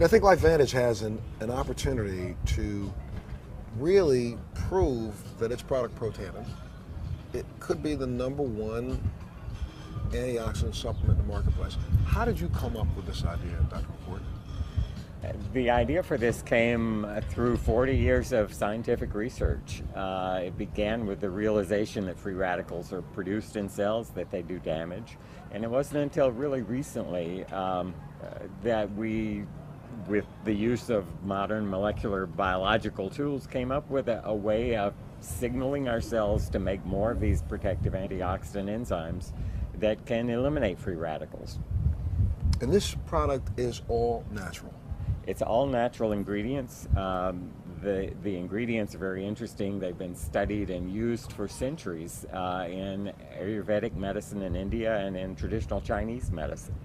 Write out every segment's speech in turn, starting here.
I think LifeVantage has an opportunity to really prove that its product Protandim, it could be the #1 antioxidant supplement in the marketplace. How did you come up with this idea, Dr. McCourt? The idea for this came through 40 years of scientific research. It began with the realization that free radicals are produced in cells, that they do damage. And it wasn't until really recently that we, with the use of modern molecular biological tools, came up with a way of signaling our cells to make more of these protective antioxidant enzymes that can eliminate free radicals. And this product is all natural. It's all natural ingredients. The ingredients are very interesting. They've been studied and used for centuries in Ayurvedic medicine in India and in traditional Chinese medicine.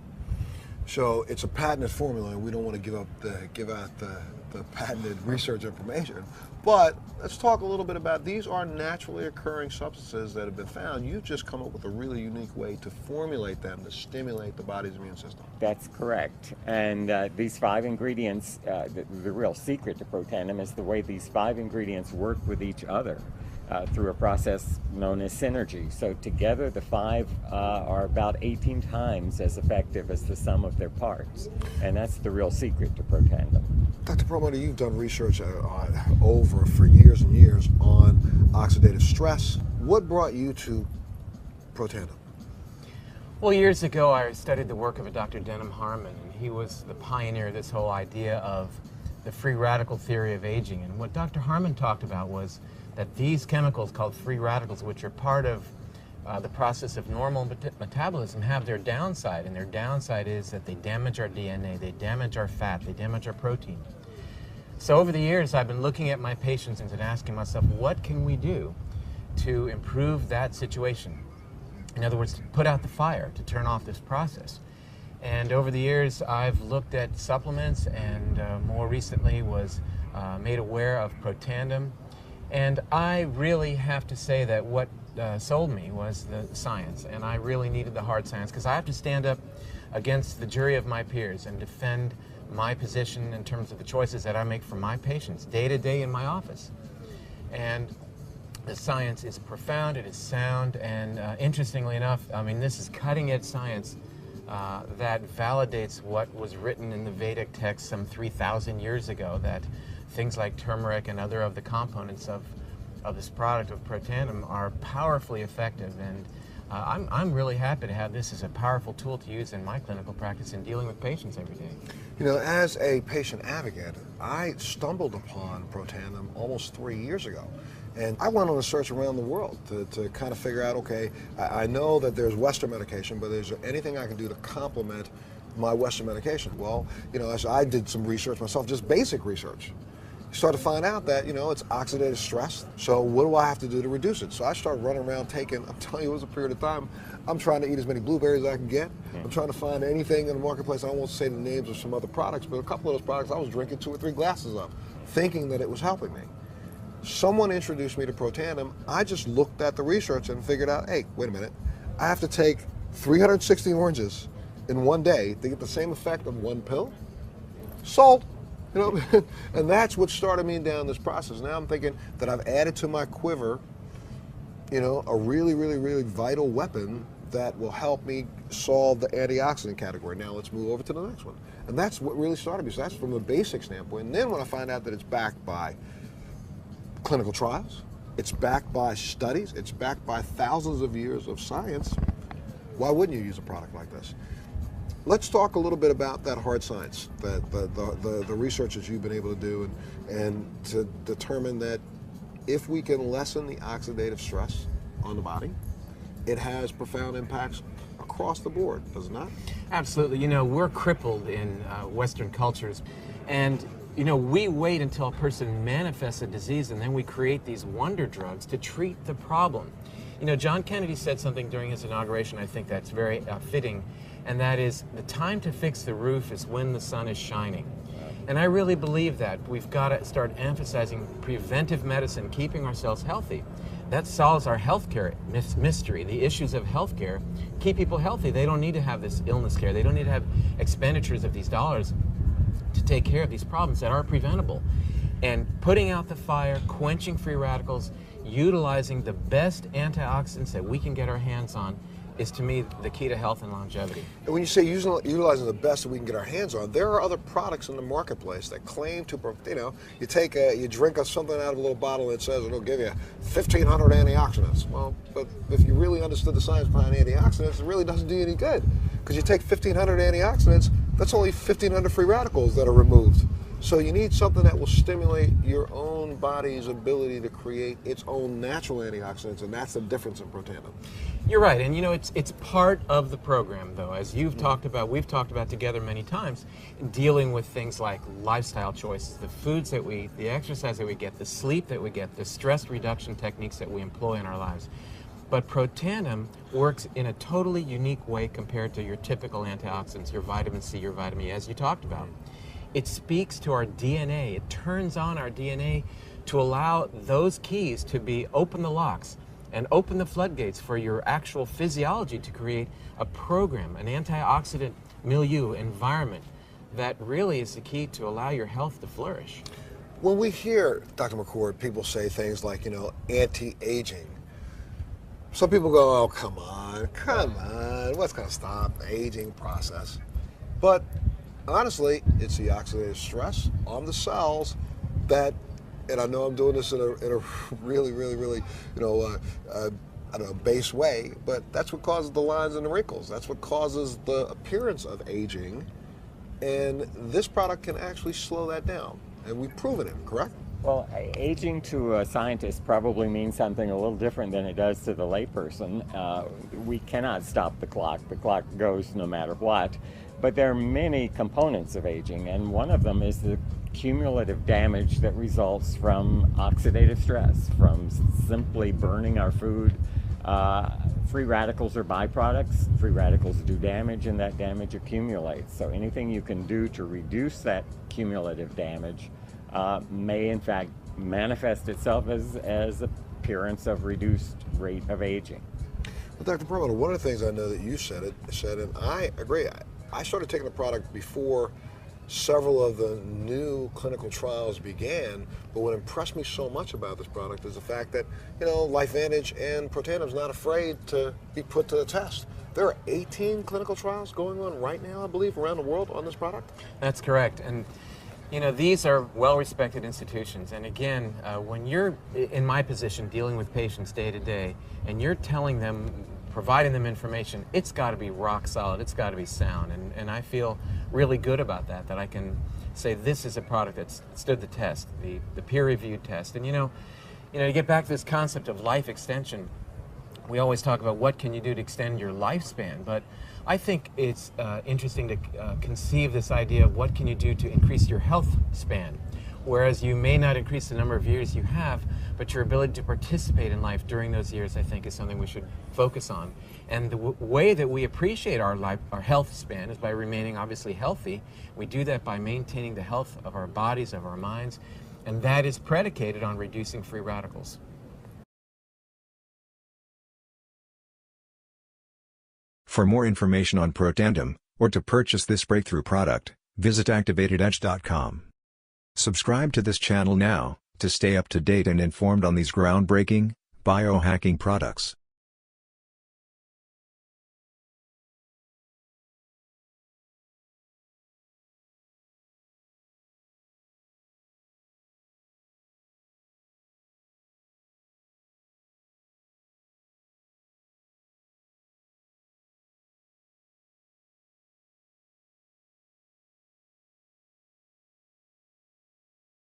So it's a patented formula, and we don't want to give out the patented research information. But let's talk a little bit about, these are naturally occurring substances that have been found. You've just come up with a really unique way to formulate them to stimulate the body's immune system. That's correct. And these 5 ingredients, the real secret to Protandim is the way these 5 ingredients work with each other through a process known as synergy. So together the 5 are about 18 times as effective as the sum of their parts. And that's the real secret to Protandim. Dr. Perlmutter, you've done research for years and years on oxidative stress. What brought you to Protandim? Well, years ago I studied the work of a Dr. Denham Harmon, and he was the pioneer of this whole idea of the free radical theory of aging. And what Dr. Harmon talked about was that these chemicals called free radicals, which are part of the process of normal metabolism, have their downside. And their downside is that they damage our DNA, they damage our fat, they damage our protein. So over the years, I've been looking at my patients and asking myself, what can we do to improve that situation? In other words, to put out the fire, to turn off this process. And over the years, I've looked at supplements, and more recently was made aware of Protandim. And I really have to say that what sold me was the science, and I really needed the hard science, because I have to stand up against the jury of my peers and defend my position in terms of the choices that I make for my patients day to day in my office. And the science is profound, it is sound, and interestingly enough, I mean, this is cutting-edge science that validates what was written in the Vedic text some 3,000 years ago, that things like turmeric and other of the components of this product of Protandim are powerfully effective. And I'm really happy to have this as a powerful tool to use in my clinical practice in dealing with patients every day. You know, as a patient advocate, I stumbled upon Protandim almost 3 years ago. And I went on a search around the world to kind of figure out, okay, I know that there's Western medication, but is there anything I can do to complement my Western medication? Well, you know, as I did some research myself, just basic research, start to find out that, you know, it's oxidative stress. So what do I have to do to reduce it? So I started running around taking, I'm telling you, it was a period of time, I'm trying to eat as many blueberries as I can get. I'm trying to find anything in the marketplace. I won't say the names of some other products, but a couple of those products I was drinking 2 or 3 glasses of, thinking that it was helping me. Someone introduced me to Protandim. I just looked at the research and figured out, hey, wait a minute, I have to take 360 oranges in one day to get the same effect of 1 pill? Sold. You know, and that's what started me down this process. Now I'm thinking that I've added to my quiver, you know, a really, really, really vital weapon that will help me solve the antioxidant category. Now let's move over to the next one. And that's what really started me. So that's from the basic standpoint. And then when I find out that it's backed by clinical trials, it's backed by studies, it's backed by thousands of years of science, why wouldn't you use a product like this? Let's talk a little bit about that hard science, the research that you've been able to do, and to determine that if we can lessen the oxidative stress on the body, it has profound impacts across the board, does it not? Absolutely. You know, we're crippled in Western cultures, and you know, we wait until a person manifests a disease, and then we create these wonder drugs to treat the problem. You know, John Kennedy said something during his inauguration, I think that's very fitting, and that is, the time to fix the roof is when the sun is shining. And I really believe that. We've got to start emphasizing preventive medicine, keeping ourselves healthy. That solves our healthcare mystery. The issues of healthcare keep people healthy. They don't need to have this illness care. They don't need to have expenditures of these dollars. to take care of these problems that are preventable. And putting out the fire, quenching free radicals, utilizing the best antioxidants that we can get our hands on is, to me, the key to health and longevity. And when you say utilizing the best that we can get our hands on, there are other products in the marketplace that claim to, you drink something out of a little bottle and it says it'll give you 1,500 antioxidants. Well, but if you really understood the science behind antioxidants, it really doesn't do you any good. Because you take 1,500 antioxidants, that's only 1,500 free radicals that are removed. So you need something that will stimulate your own body's ability to create its own natural antioxidants, and that's the difference in Protandim. You're right, and it's part of the program, though, as you've talked about, we've talked about together many times, dealing with things like lifestyle choices, the foods that we eat, the exercise that we get, the sleep that we get, the stress reduction techniques that we employ in our lives. But Protandim works in a totally unique way compared to your typical antioxidants, your vitamin C, your vitamin E, as you talked about. It speaks to our DNA. It turns on our DNA to allow those keys to open the locks and open the floodgates for your actual physiology to create a program, an antioxidant milieu, environment that really is the key to allow your health to flourish. When we hear, Dr. McCord, people say things like, anti-aging, some people go, oh, come on, what's going to stop the aging process? But honestly, it's the oxidative stress on the cells that, and I know I'm doing this in a really, base way, but that's what causes the lines and the wrinkles. That's what causes the appearance of aging, and this product can actually slow that down, and we've proven it, correct? Well, aging to a scientist probably means something a little different than it does to the layperson. We cannot stop the clock. The clock goes no matter what. But there are many components of aging, and one of them is the cumulative damage that results from oxidative stress, from simply burning our food. Free radicals are byproducts. Free radicals do damage, and that damage accumulates. So anything you can do to reduce that cumulative damage may in fact manifest itself as appearance of reduced rate of aging. Well, Dr. Perlmutter, one of the things I know that you said, and I agree, I started taking the product before several of the new clinical trials began, but what impressed me so much about this product is the fact that, LifeVantage and Protandim is not afraid to be put to the test. There are 18 clinical trials going on right now, I believe, around the world on this product? That's correct. And these are well-respected institutions, and again, when you're in my position dealing with patients day to day, and you're telling them, providing them information, it's got to be rock solid, it's got to be sound, and I feel really good about that I can say this is a product that's stood the test, the peer-reviewed test. And to get back to this concept of life extension, we always talk about what can you do to extend your lifespan, but I think it's interesting to conceive this idea of what can you do to increase your health span, whereas you may not increase the number of years you have, but your ability to participate in life during those years, I think, is something we should focus on. And the way that we appreciate our health span is by remaining obviously healthy. We do that by maintaining the health of our bodies, of our minds, and that is predicated on reducing free radicals. For more information on Protandim, or to purchase this breakthrough product, visit activatededge.com. Subscribe to this channel now, to stay up to date and informed on these groundbreaking, biohacking products.